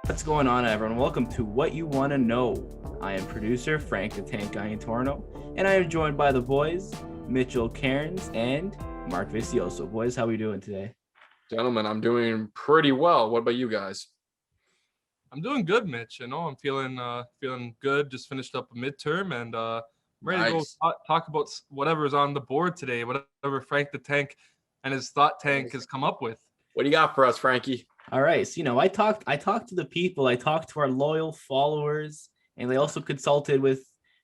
What's going on, everyone? Welcome to What You Want to Know. I am producer Frank the Tank Torno, and I am joined by the boys, Mitchell Cairns and Mark Vicioso. Boys, how are we doing today? Gentlemen, I'm doing pretty well. What about you guys? I'm doing good, Mitch. I'm feeling good. Just finished up a midterm and ready to go talk about whatever's on the board today, whatever Frank the Tank and his thought tank has come up with. What do you got for us, Frankie? All right. So, I talked to the people, I talked to our loyal followers, and they also consulted with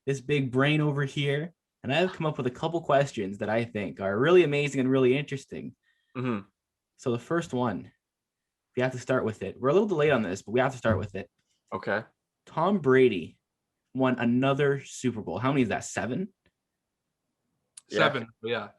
this big brain over here. And I have come up with a couple questions that I think are really amazing and really interesting. Mm-hmm. So the first one, we have to start with it. We're a little delayed on this, but we have to start with it. Okay. Tom Brady won another Super Bowl. How many is that? 7? Seven. Yeah.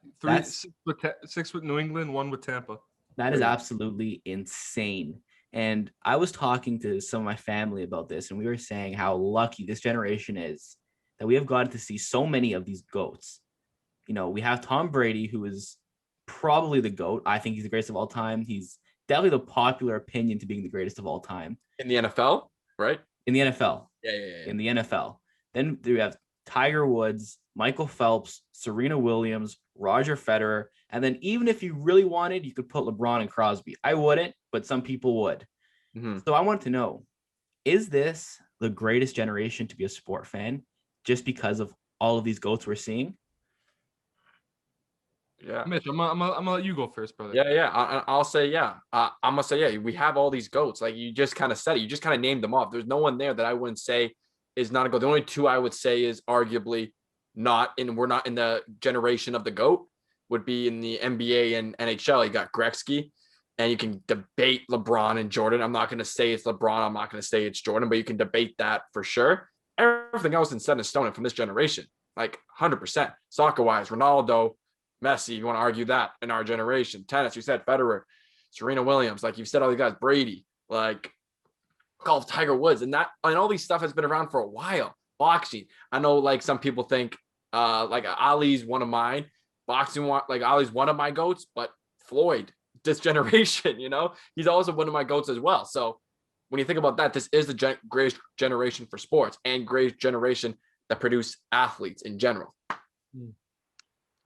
Six with New England, 1 with Tampa. That is absolutely insane. And I was talking to some of my family about this, and we were saying how lucky this generation is that we have gotten to see so many of these GOATs. We have Tom Brady, who is probably the GOAT. I think he's the greatest of all time. He's definitely the popular opinion to being the greatest of all time. In the NFL, right? In the NFL. Yeah. In the NFL. Then we have Tiger Woods, Michael Phelps, Serena Williams, Roger Federer. And then even if you really wanted, you could put LeBron and Crosby. I wouldn't, but some people would. Mm-hmm. So I want to know, is this the greatest generation to be a sport fan just because of all of these GOATs we're seeing? Yeah, Mitch, I'm gonna let you go first, brother. Yeah. I'll say yeah. I'm gonna say yeah. We have all these GOATs. Like you just kind of said it. You just kind of named them off. There's no one there that I wouldn't say is not a GOAT. The only two I would say is arguably we're not in the generation of the GOAT. Would be in the NBA and NHL. You got Gretzky, and you can debate LeBron and Jordan. I'm not going to say it's LeBron. I'm not going to say it's Jordan, but you can debate that for sure. Everything else is set in stone from this generation, like 100%. Soccer-wise, Ronaldo, Messi, you want to argue that in our generation. Tennis, you said Federer, Serena Williams, like you've said all these guys, Brady, like golf, Tiger Woods, and all these stuff has been around for a while. Boxing, I know like some people think like Ali's one of mine. Boxing, like Ali's one of my GOATs, but Floyd, this generation, he's also one of my GOATs as well. So when you think about that, this is the greatest generation for sports and great generation that produce athletes in general.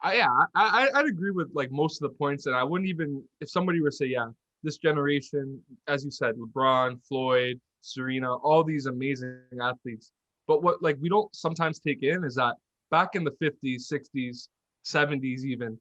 I'd agree with like most of the points, and I wouldn't even, if somebody were to say, yeah, this generation, as you said, LeBron, Floyd, Serena, all these amazing athletes. But what like we don't sometimes take in is that back in the 50s, 60s, 70s even,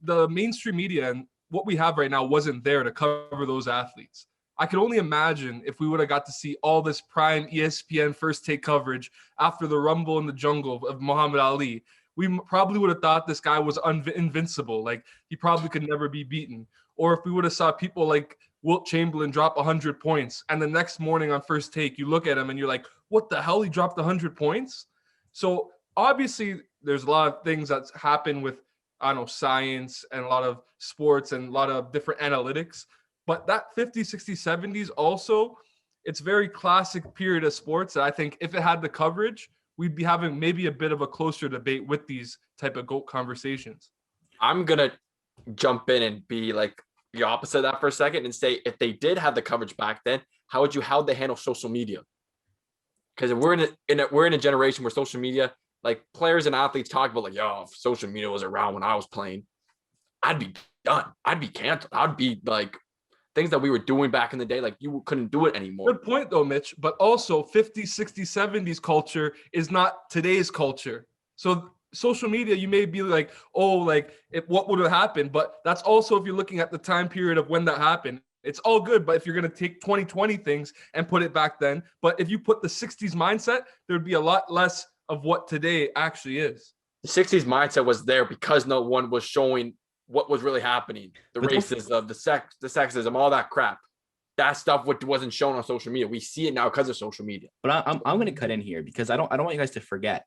the mainstream media and what we have right now wasn't there to cover those athletes. I could only imagine if we would have got to see all this prime ESPN first take coverage after the Rumble in the Jungle of Muhammad Ali. We probably would have thought this guy was invincible. Like he probably could never be beaten. Or if we would have saw people like Wilt Chamberlain drop 100 points and the next morning on first take, you look at him and you're like, what the hell? He dropped 100 points? So obviously there's a lot of things that's happened with, science and a lot of sports and a lot of different analytics. But that 50s, 60s, 70s also, it's very classic period of sports that I think if it had the coverage, we'd be having maybe a bit of a closer debate with these type of GOAT conversations. I'm going to jump in and be like the opposite of that for a second and say, if they did have the coverage back then, how'd they handle social media? Because we're in a generation where social media, like players and athletes talk about like, yo, if social media was around when I was playing, I'd be done. I'd be canceled. I'd be like things that we were doing back in the day, like you couldn't do it anymore. Good point though, Mitch. But also 50s, 60s, 70s culture is not today's culture. So social media, you may be like, oh, like what would have happened? But that's also if you're looking at the time period of when that happened. It's all good, but if you're going to take 2020 things and put it back then, but if you put the 60s mindset, there'd be a lot less of what today actually is. The 60s mindset was there because no one was showing what was really happening. The racism, the sexism, all that crap. That stuff wasn't shown on social media. We see it now because of social media. But I'm going to cut in here because I don't want you guys to forget.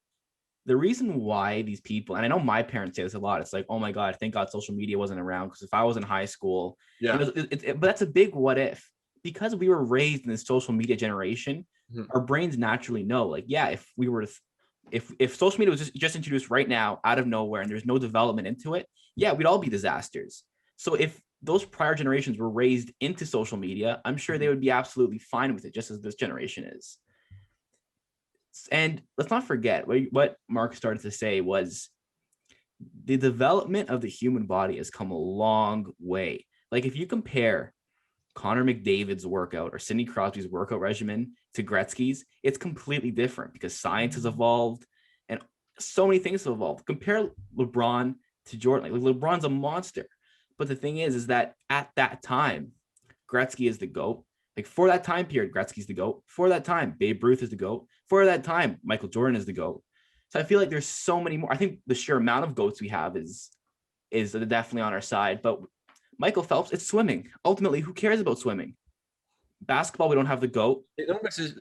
The reason why these people, and I know my parents say this a lot, it's like, oh my God, thank God social media wasn't around, because if I was in high school, but that's a big what if. Because we were raised in this social media generation, our brains naturally know, like, yeah, if we were to if social media was just introduced right now out of nowhere and there's no development into it, yeah, we'd all be disasters. So if those prior generations were raised into social media, I'm sure they would be absolutely fine with it, just as this generation is. And let's not forget what Mark started to say was the development of the human body has come a long way. Like if you compare Connor McDavid's workout or Sidney Crosby's workout regimen to Gretzky's, it's completely different because science has evolved and so many things have evolved. Compare LeBron to Jordan. Like LeBron's a monster. But the thing is that at that time, Gretzky is the GOAT. Like for that time period, Gretzky's the GOAT. For that time, Babe Ruth is the GOAT. For that time, Michael Jordan is the GOAT. So I feel like there's so many more. I think the sheer amount of GOATs we have is definitely on our side. But Michael Phelps, it's swimming. Ultimately, who cares about swimming? Basketball, we don't have the GOAT.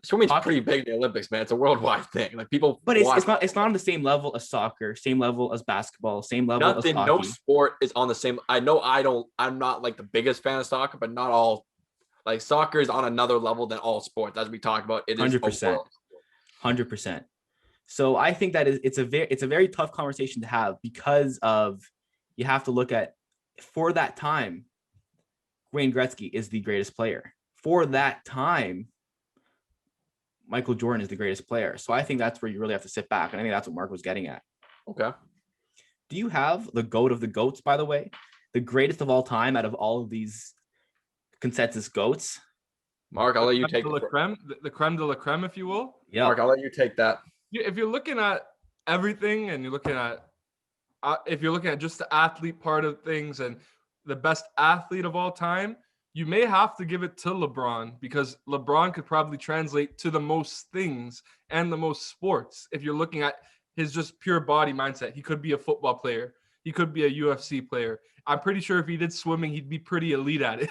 Swimming's pretty big in the Olympics, man. It's a worldwide thing. Like people, but it's not on the same level as soccer, same level as basketball, same level as hockey. No sport is on the same. I'm not like the biggest fan of soccer, but not all. Like soccer is on another level than all sports, as we talked about. It is 100%, 100%. So I think that it's a very tough conversation to have because of you have to look at for that time, Wayne Gretzky is the greatest player. For that time, Michael Jordan is the greatest player. So I think that's where you really have to sit back. And I think that's what Mark was getting at. Okay. Do you have the GOAT of the GOATs, by the way? The greatest of all time out of all of these consensus GOATs? Mark, I'll let you take the creme de la creme, if you will. Yeah. Mark, I'll let you take that. If you're looking at everything and you're looking at if you're looking at just the athlete part of things and the best athlete of all time, you may have to give it to LeBron because LeBron could probably translate to the most things and the most sports. If you're looking at his just pure body mindset, he could be a football player. He could be a UFC player. I'm pretty sure if he did swimming, he'd be pretty elite at it.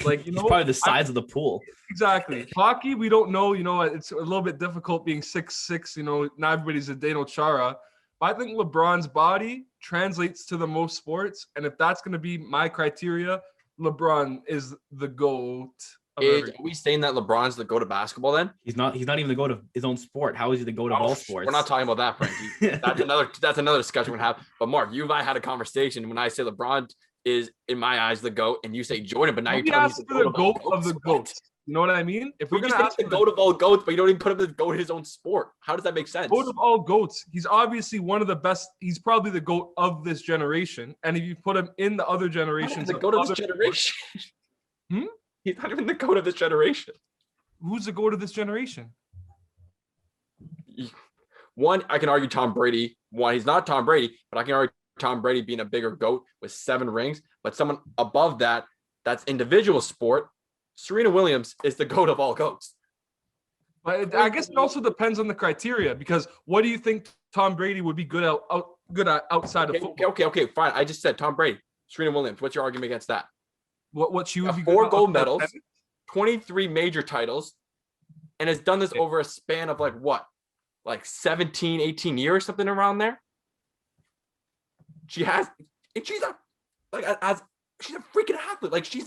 Like, you know, probably the size of the pool. Exactly. Hockey, we don't know. You know, it's a little bit difficult being 6'6". You know, not everybody's a Zdeno Chara. But I think LeBron's body translates to the most sports. And if that's going to be my criteria, LeBron is the GOAT. Are we saying that LeBron's the GOAT of basketball then? He's not even the GOAT of his own sport. How is he the GOAT of all sports? We're not talking about that, Frankie. That's another discussion we're gonna have. But Mark, you and I had a conversation when I say LeBron is in my eyes the GOAT, and you say Jordan, but now you're telling me he's the GOAT of the GOATs. You know what I mean? If we're gonna ask the GOAT of all GOATs, but you don't even put him as the GOAT of his own sport, how does that make sense? GOAT of all GOATs. He's obviously one of the best. He's probably the GOAT of this generation. And if you put him in the other generations, the GOAT of this generation. He's not even the GOAT of this generation. Who's the GOAT of this generation? One, I can argue Tom Brady. One, he's not Tom Brady, but I can argue Tom Brady being a bigger GOAT with 7 rings. But someone above that, that's individual sport. Serena Williams is the GOAT of all GOATs. But I guess it also depends on the criteria, because what do you think Tom Brady would be good at outside of football? Okay, fine. I just said Tom Brady, Serena Williams. What's your argument against that? What she would be 4 gold medals, 23 major titles, and has done this over a span of like 17, 18 years, something around there. She's a freaking athlete. Like she's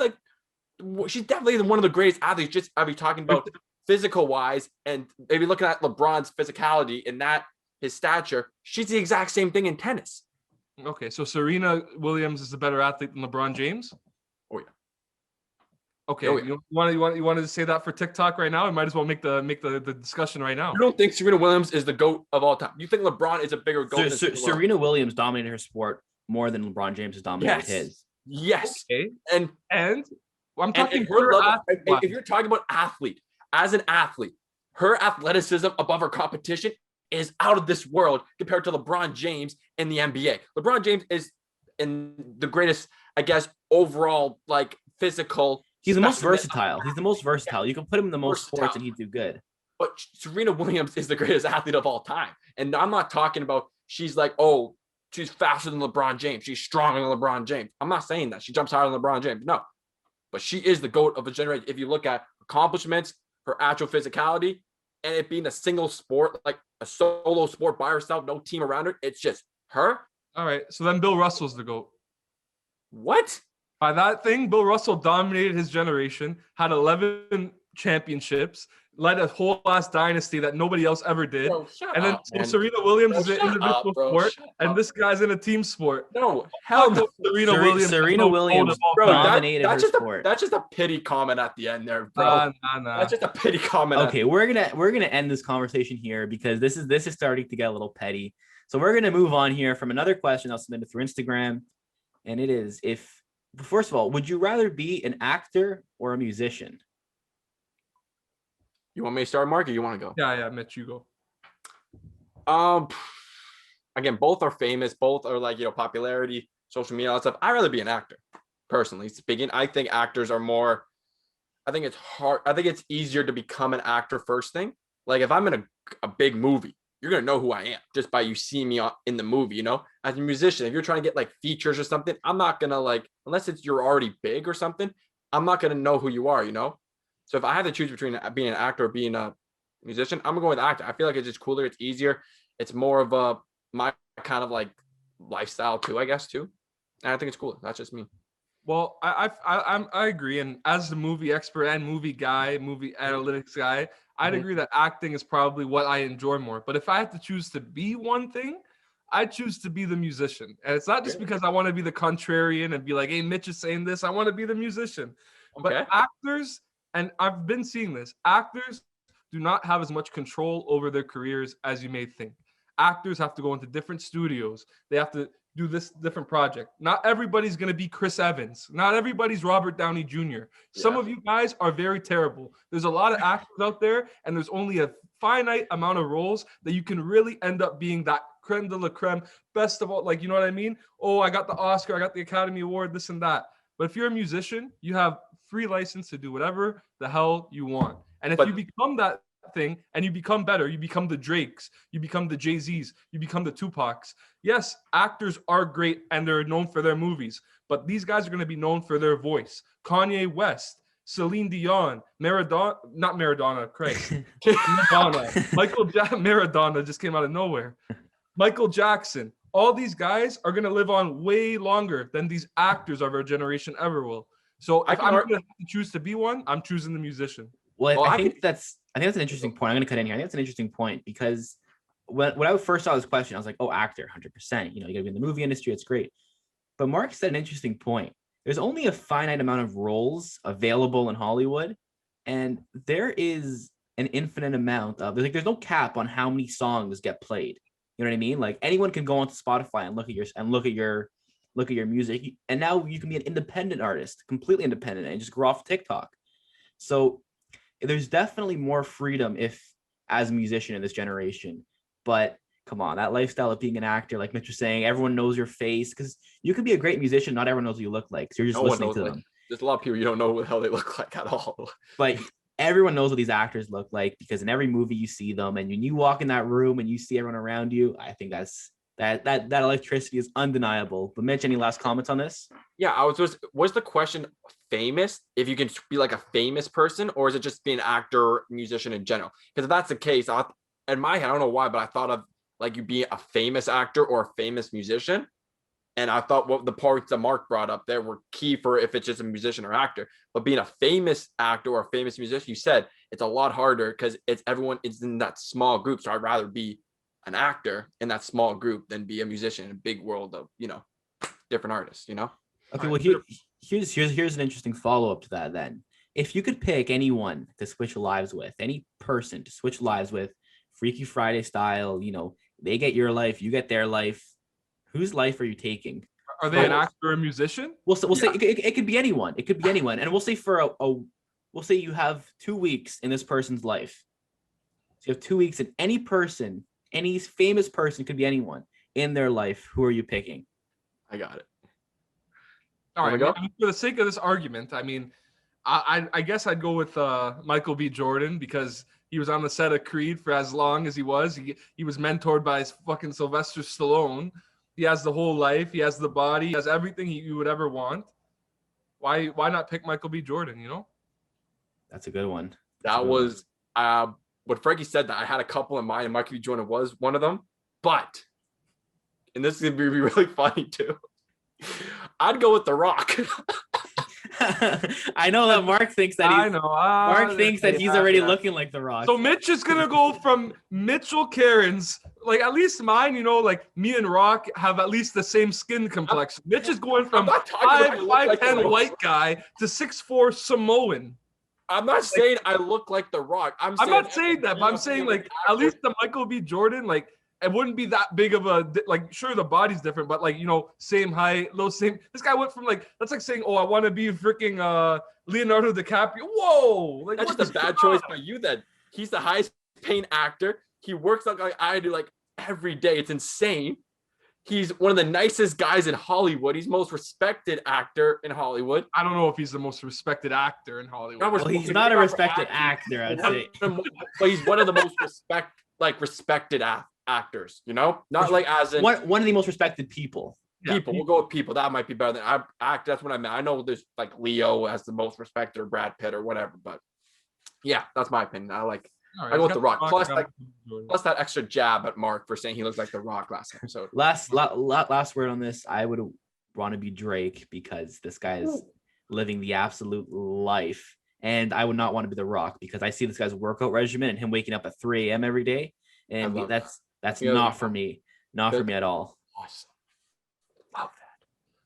definitely one of the greatest athletes. Just I'll be talking about physical wise, and maybe looking at LeBron's physicality and that his stature. She's the exact same thing in tennis. Okay, so Serena Williams is a better athlete than LeBron James? Oh yeah. Okay, you wanted to say that for TikTok right now? I might as well make the discussion right now. You don't think Serena Williams is the GOAT of all time? You think LeBron is a bigger GOAT than Serena Williams dominated her sport more than LeBron James has dominated his. Yes. Okay. And I'm talking her level, if you're talking about athlete, as an athlete, her athleticism above her competition is out of this world compared to LeBron James in the NBA. LeBron James is in the greatest, I guess, overall physical. He's the most versatile. You can put him in the most sports and he'd do good. But Serena Williams is the greatest athlete of all time. And I'm not talking about she's she's faster than LeBron James. She's stronger than LeBron James. I'm not saying that. She jumps higher than LeBron James. No. But she is the GOAT of a generation. If you look at accomplishments, her actual physicality, and it being a single sport, like a solo sport by herself, no team around her, it's just her. All right. So then Bill Russell's the GOAT. What? By that thing, Bill Russell dominated his generation, had 11 championships, led a whole ass dynasty that nobody else ever did. Bro, And then Serena Williams is in an individual sport, and this guy's in a team sport. No, hell no. Serena Williams dominated her sport. That's just a pity comment at the end there, bro. Nah. That's just a pity comment. Okay, we're gonna end this conversation here because this is starting to get a little petty. So we're gonna move on here from another question that was submitted through Instagram, and it is: first of all, would you rather be an actor or a musician? You want me to start, Mark, or you want to go? Yeah, Mitch, you go. Again, both are famous. Both are like, popularity, social media, all that stuff. I'd rather be an actor, personally speaking. I think actors are more. I think it's hard. I think it's easier to become an actor first thing. Like if I'm in a big movie, you're gonna know who I am just by you seeing me in the movie. As a musician, if you're trying to get like features or something, I'm not gonna unless you're already big or something. I'm not gonna know who you are. So if I had to choose between being an actor or being a musician, I'm gonna go with actor. I feel like it's just cooler. It's easier. It's more of my kind of like lifestyle too, I guess too. And I think it's cooler. That's just me. Well, I agree. And as the movie expert and movie analytics guy, I'd agree that acting is probably what I enjoy more. But if I had to choose to be one thing, I'd choose to be the musician. And it's not just because I want to be the contrarian and be like, hey, Mitch is saying this. I want to be the musician. Okay. But actors, and I've been seeing this, actors do not have as much control over their careers as you may think. Actors have to go into different studios. They have to do this different project. Not everybody's going to be Chris Evans. Not everybody's Robert Downey Jr. Yeah. Some of you guys are very terrible. There's a lot of actors out there, and there's only a finite amount of roles that you can really end up being that creme de la creme, best of all, you know what I mean? Oh, I got the Oscar, I got the Academy Award, this and that. But if you're a musician, you have free license to do whatever the hell you want. And if you become that thing and you become better, you become the Drakes, you become the Jay-Z's, you become the Tupacs. Yes, actors are great and they're known for their movies, but these guys are going to be known for their voice. Kanye West, Celine Dion, Maradona, Maradona just came out of nowhere. Michael Jackson, all these guys are going to live on way longer than these actors of our generation ever will. So if I'm going to choose to be one, I'm choosing the musician. Well, I think that's an interesting point. I'm going to cut in here. I think that's an interesting point because when I first saw this question, I was like, oh, actor, 100%. You got to be in the movie industry. It's great. But Mark said an interesting point. There's only a finite amount of roles available in Hollywood, and there is an infinite amount of there's no cap on how many songs get played. You know what I mean? Like anyone can go onto Spotify and look at your music, and now you can be an independent artist, completely independent, and just grow off TikTok. So there's definitely more freedom as a musician in this generation. But come on, that lifestyle of being an actor, like Mitch was saying, everyone knows your face because you can be a great musician. Not everyone knows what you look like. So you're just listening to them. There's a lot of people you don't know what the hell they look like at all. But everyone knows what these actors look like because in every movie you see them, and when you walk in that room and you see everyone around you, I think that electricity is undeniable. But Mitch, any last comments on this? Yeah, was the question famous? If you can be like a famous person, or is it just being an actor, musician in general? Because if that's the case, in my head, I don't know why, but I thought of like you being a famous actor or a famous musician. And I thought what the parts that Mark brought up there were key for if it's just a musician or actor. But being a famous actor or a famous musician, you said it's a lot harder because everyone is in that small group. So I'd rather be an actor in that small group than be a musician in a big world of, different artists, Okay, well, here's an interesting follow-up to that then. If you could pick anyone to switch lives with, any person to switch lives with, Freaky Friday style, they get your life, you get their life, whose life are you taking? Are they an actor or a musician? We'll say it could be anyone. It could be anyone. And we'll say we'll say you have 2 weeks in this person's life. So you have 2 weeks in any person, any famous person, could be anyone in their life. Who are you picking? I got it. All right. For the sake of this argument, I guess I'd go with Michael B. Jordan because he was on the set of Creed for as long as he was. He was mentored by his fucking Sylvester Stallone. He has the whole life. He has the body. He has everything you would ever want. Why not pick Michael B. Jordan, That's a good one. That was what Frankie said, that I had a couple in mind, and Michael B. Jordan was one of them. But, and this is going to be really funny too, I'd go with The Rock. I know that Mark thinks that Mark thinks that he's already looking like The Rock. So Mitch is gonna go from Mitchell Karen's, like at least mine, you know, like me and Rock have at least the same skin complexion. Mitch is going from 5'10" white guy to 6'4" Samoan. I'm not saying I look like The Rock. I'm not saying that, but I'm saying like at least the Michael B. Jordan, like it wouldn't be that big of a, like, sure the body's different, but like, you know, same height, same. This guy went from like, that's like saying, oh, I want to be freaking Leonardo DiCaprio. Whoa, like that's just a bad choice by you. Then he's the highest paying actor. He works like I do, like every day. It's insane. He's one of the nicest guys in Hollywood. He's the most respected actor in Hollywood. I don't know if he's the most respected actor in Hollywood. Well, he's not a respected actor, I'd say. But he's one of the most respected actors, you know? Not like as in one of the most respected people. People, we'll go with people. That might be better than act. That's what I meant. I know there's like Leo as the most respected or Brad Pitt or whatever, but yeah, that's my opinion. I go with The Rock. Plus that extra jab at Mark for saying he looks like The Rock last episode. Last word on this. I would want to be Drake because this guy is living the absolute life. And I would not want to be The Rock because I see this guy's workout regimen and him waking up at 3 a.m. every day. And that's not for me. Not for me at all. Awesome. Love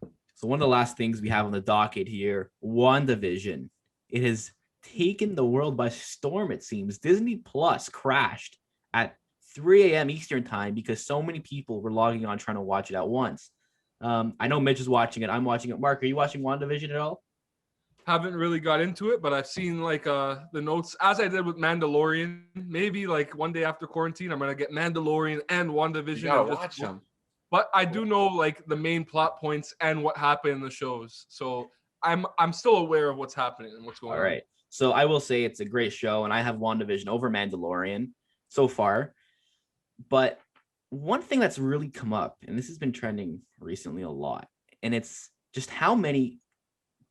that. So one of the last things we have on the docket here, WandaVision. It has taken the world by storm, it seems. Disney Plus crashed at 3 a.m. Eastern time because so many people were logging on trying to watch it at once. I know Mitch is watching it. I'm watching it. Mark, are you watching WandaVision at all? Haven't really got into it, but I've seen like the notes, as I did with Mandalorian. Maybe like one day after quarantine, I'm gonna get Mandalorian and WandaVision. You gotta watch them. But I do know like the main plot points and what happened in the shows, so I'm still aware of what's happening and what's going on. All right. So I will say it's a great show, and I have WandaVision over Mandalorian so far. But one thing that's really come up, and this has been trending recently a lot, and it's just how many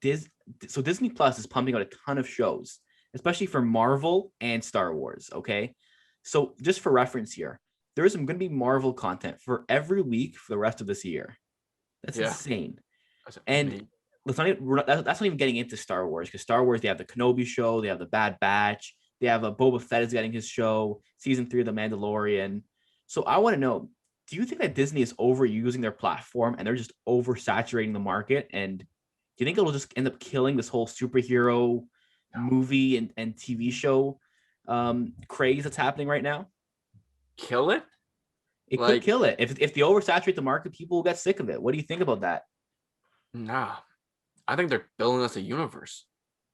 Disney Plus is pumping out a ton of shows, especially for Marvel and Star Wars. Okay, so just for reference here, there is going to be Marvel content for every week for the rest of this year. That's insane. And that's not even getting into Star Wars, because Star Wars, they have the Kenobi show, they have the Bad Batch, they have Boba Fett is getting his show, season 3 of the Mandalorian. So I want to know, do you think that Disney is overusing their platform and they're just oversaturating the market? And do you think it'll just end up killing this whole superhero movie and TV show craze that's happening right now? Kill it? It could kill it. If they oversaturate the market, people will get sick of it. What do you think about that? Nah. I think they're building us a universe,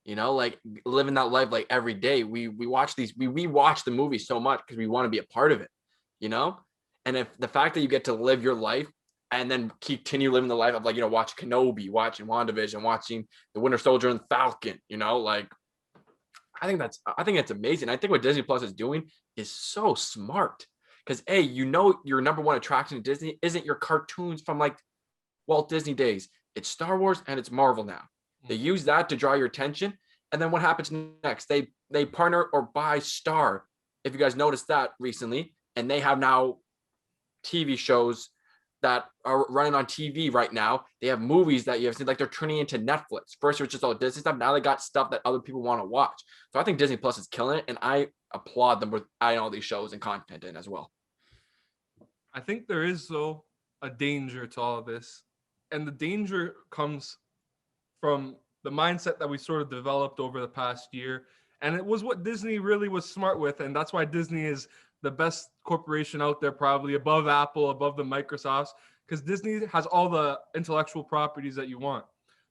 you know, like living that life like every day. We watch we watch the movie so much because we want to be a part of it, you know? And if the fact that you get to live your life and then continue living the life of, like, you know, watch Kenobi, watching WandaVision, watching the Winter Soldier and Falcon, you know, like, I think it's amazing. I think what Disney Plus is doing is so smart because you know, your number one attraction to Disney isn't your cartoons from like Walt Disney days. It's Star Wars and it's Marvel now. They use that to draw your attention. And then what happens next? They partner or buy Star, if you guys noticed that recently. And they have now TV shows that are running on TV right now. They have movies that you have seen, like they're turning into Netflix. First, it was just all Disney stuff. Now they got stuff that other people want to watch. So I think Disney Plus is killing it. And I applaud them with adding all these shows and content in as well. I think there is, though, a danger to all of this. And the danger comes from the mindset that we sort of developed over the past year. And it was what Disney really was smart with. And that's why Disney is the best corporation out there, probably above Apple, above the Microsofts, because Disney has all the intellectual properties that you want.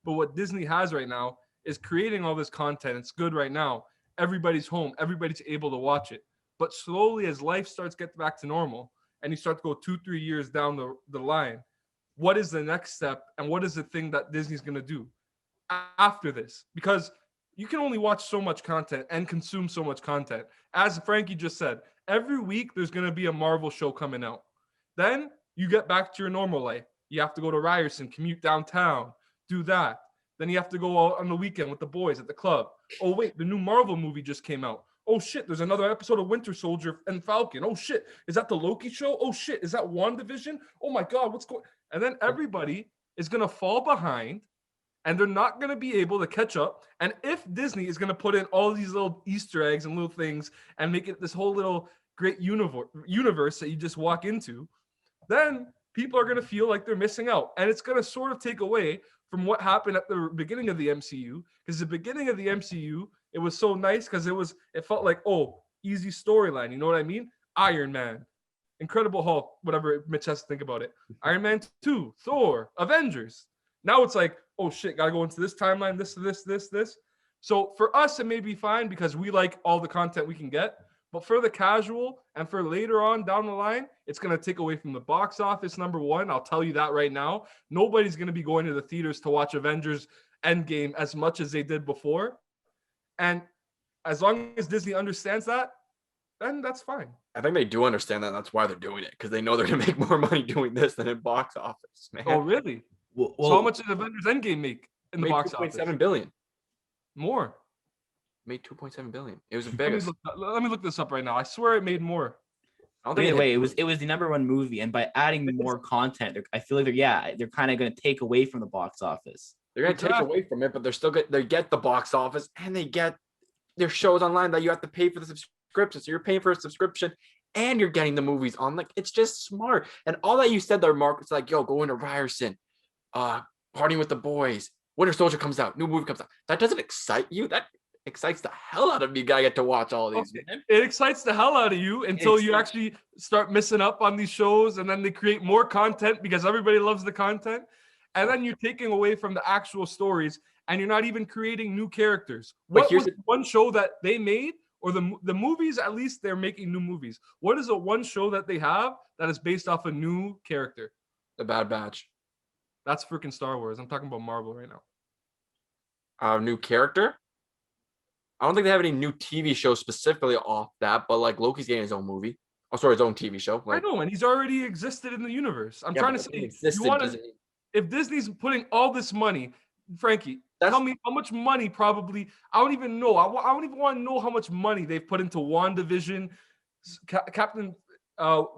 But what Disney has right now is creating all this content. It's good right now. Everybody's home. Everybody's able to watch it. But slowly, as life starts to get back to normal and you start to go 2-3 years down the line, what is the next step and what is the thing that Disney's going to do after this? Because you can only watch so much content and consume so much content. As Frankie just said, every week there's going to be a Marvel show coming out. Then you get back to your normal life. You have to go to Ryerson, commute downtown, do that. Then you have to go out on the weekend with the boys at the club. Oh, wait, the new Marvel movie just came out. Oh, shit, there's another episode of Winter Soldier and Falcon. Oh, shit, is that the Loki show? Oh, shit, is that WandaVision? Oh, my God, what's going on? And then everybody is going to fall behind and they're not going to be able to catch up. And if Disney is going to put in all these little Easter eggs and little things and make it this whole little great universe that you just walk into, then people are going to feel like they're missing out. And it's going to sort of take away from what happened at the beginning of the MCU. Because the beginning of the MCU, it was so nice because it felt like, oh, easy storyline. You know what I mean? Iron Man, Incredible Hulk, whatever Mitch has to think about it. Iron Man 2, Thor, Avengers. Now it's like, oh shit, gotta go into this timeline, this. So for us, it may be fine because we like all the content we can get. But for the casual and for later on down the line, it's going to take away from the box office, number one. I'll tell you that right now. Nobody's going to be going to the theaters to watch Avengers Endgame as much as they did before. And as long as Disney understands that, then that's fine. I think they do understand that. That's why they're doing it, because they know they're going to make more money doing this than in box office, man. Oh, really? Well, so how much did Avengers Endgame make in the box office? $2.7 billion. More. Made $2.7 billion. It was the biggest. Let me look this up right now. I swear it made more. I don't think it was the number one movie, and by adding more content, I feel like they're kind of going to take away from the box office. They're going to take away from it, but they're still they get the box office, and they get their shows online that you have to pay for the subscription. So you're paying for a subscription, and you're getting the movies on. Like, it's just smart. And all that you said there, Mark, it's like, yo, go into Ryerson, partying with the boys. Winter Soldier comes out, new movie comes out. That doesn't excite you. That excites the hell out of me. I get to watch all of these. It excites the hell out of you until you actually start missing up on these shows, and then they create more content because everybody loves the content, and then you're taking away from the actual stories, and you're not even creating new characters. What was one show that they made, or the movies? At least they're making new movies. What is the one show that they have that is based off a new character? The Bad Batch. That's freaking Star Wars. I'm talking about Marvel right now. New character? I don't think they have any new TV shows specifically off that, but like Loki's getting his own movie. Oh, sorry, his own TV show. Like, I know, and he's already existed in the universe. I'm trying to say, if Disney's putting all this money, Frankie, tell me how much money probably, I don't even know. I don't even want to know how much money they've put into WandaVision, Captain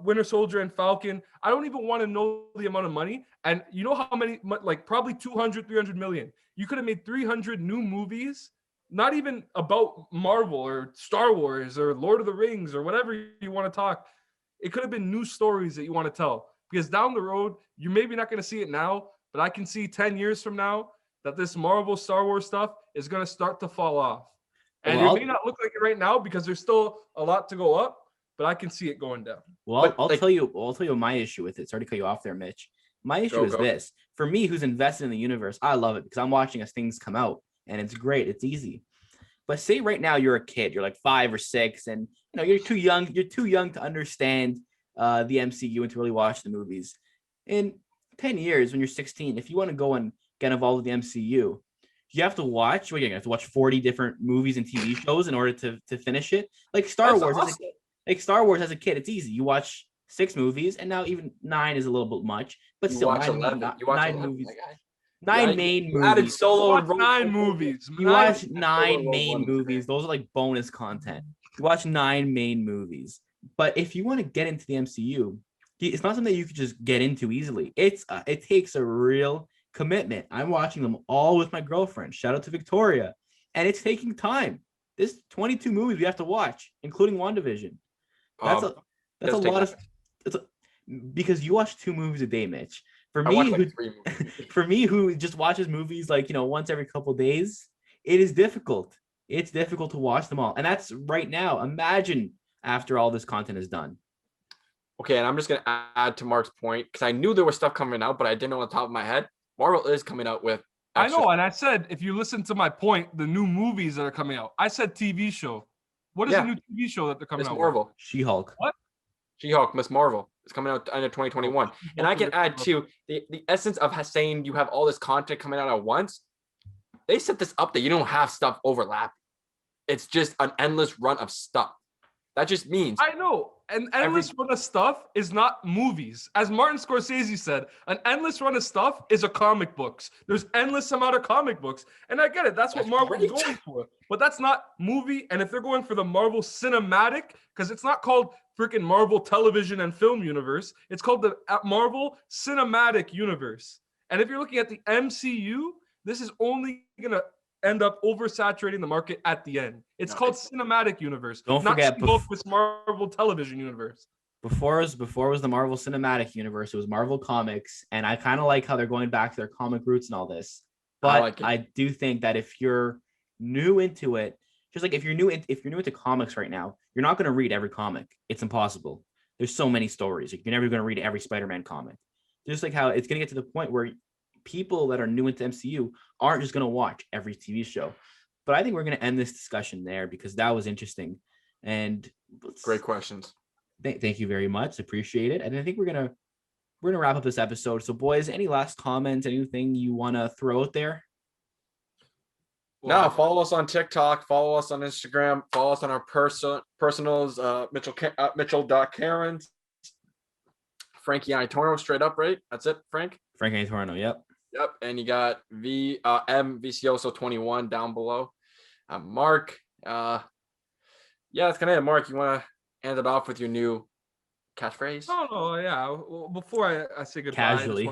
Winter Soldier and Falcon. I don't even want to know the amount of money. And you know how many, like probably 200, 300 million. You could have made 300 new movies, not even about Marvel or Star Wars or Lord of the Rings or whatever you want to talk. It could have been new stories that you want to tell, because down the road, you're maybe not going to see it now, but I can see 10 years from now that this Marvel Star Wars stuff is going to start to fall off. And it may not look like it right now because there's still a lot to go up, but I can see it going down. Well, I'll tell you my issue with it. Sorry to cut you off there, Mitch. My issue is this. For me, who's invested in the universe, I love it because I'm watching as things come out, and it's great. It's easy. But say right now you're a kid, you're like 5 or 6, and you're too young to understand the MCU and to really watch the movies. In 10 years, when you're 16, if you want to go and get involved with the MCU, you have to watch. You have to watch 40 different movies and TV shows in order to finish it. Like Star Wars, Star Wars as a kid, it's easy. You watch 6 movies, and now even 9 is a little bit much, but still 9 movies. 9 main movies. Added Solo. 9 movies. You watch 9 main movies. Those are like bonus content. You watch 9 main movies. But if you want to get into the MCU, it's not something that you could just get into easily. It takes a real commitment. I'm watching them all with my girlfriend. Shout out to Victoria. And it's taking time. There's 22 movies we have to watch, including WandaVision. That's a lot of. Because you watch 2 movies a day, Mitch. For me, who just watches movies like once every couple of days, it is difficult. It's difficult to watch them all, and that's right now. Imagine after all this content is done. Okay, and I'm just gonna add to Mark's point because I knew there was stuff coming out, but I didn't know on the top of my head. Marvel is coming out with. I know, and I said if you listen to my point, the new movies that are coming out. I said TV show. What is the new TV show that they're coming out? Miss Marvel. She-Hulk. What? She-Hulk, Miss Marvel. It's coming out end of 2021. And I can add to the essence of saying you have all this content coming out at once. They set this up that you don't have stuff overlap. It's just an endless run of stuff. That just means I know. An endless run of stuff is not movies. As Martin Scorsese said, an endless run of stuff is a comic books. There's endless amount of comic books. And I get it. That's what Marvel is going for. But that's not movie. And if they're going for the Marvel cinematic, because it's not called freaking Marvel television and film universe, it's called the Marvel cinematic universe. And if you're looking at the MCU, this is only gonna end up oversaturating the market at the end. It's called cinematic universe. Don't forget this Marvel television universe. Before it was the Marvel Cinematic Universe. It was Marvel Comics, and I kind of like how they're going back to their comic roots and all this. But I do think that if you're new into it, just like if you're new into comics right now, you're not going to read every comic. It's impossible. There's so many stories. You're never going to read every Spider-Man comic. Just like how it's going to get to the point where people that are new into MCU aren't just going to watch every TV show. But I think we're going to end this discussion there because that was interesting. And great questions. Thank you very much. Appreciate it. And I think we're gonna wrap up this episode. So, boys, any last comments? Anything you want to throw out there? No, follow us on TikTok. Follow us on Instagram. Follow us on our personals. Mitchell.Karen. Frankie Itorno, straight up, right? That's it, Frank. Frankie Itorno. Yep. And you got M Vicioso 21 down below. Mark. That's kind of it. Mark, you want to end it off with your new catchphrase? Oh, yeah. Well, before I say goodbye, casually,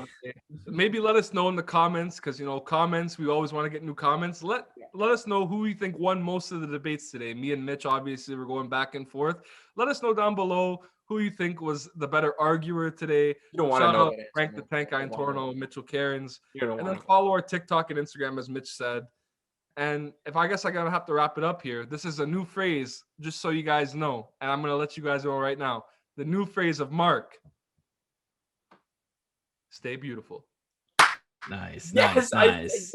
maybe let us know in the comments, because comments, we always want to get new comments. Let us know who you think won most of the debates today. Me and Mitch, obviously, we're going back and forth. Let us know down below who you think was the better arguer today. You don't want to know. Frank the Tank Itorno, Mitchell Cairns, and then follow our TikTok and Instagram, as Mitch said. And I guess I'm going to have to wrap it up here. This is a new phrase, just so you guys know. And I'm going to let you guys know right now. The new phrase of Mark. Stay beautiful. Nice. Yes, Nice.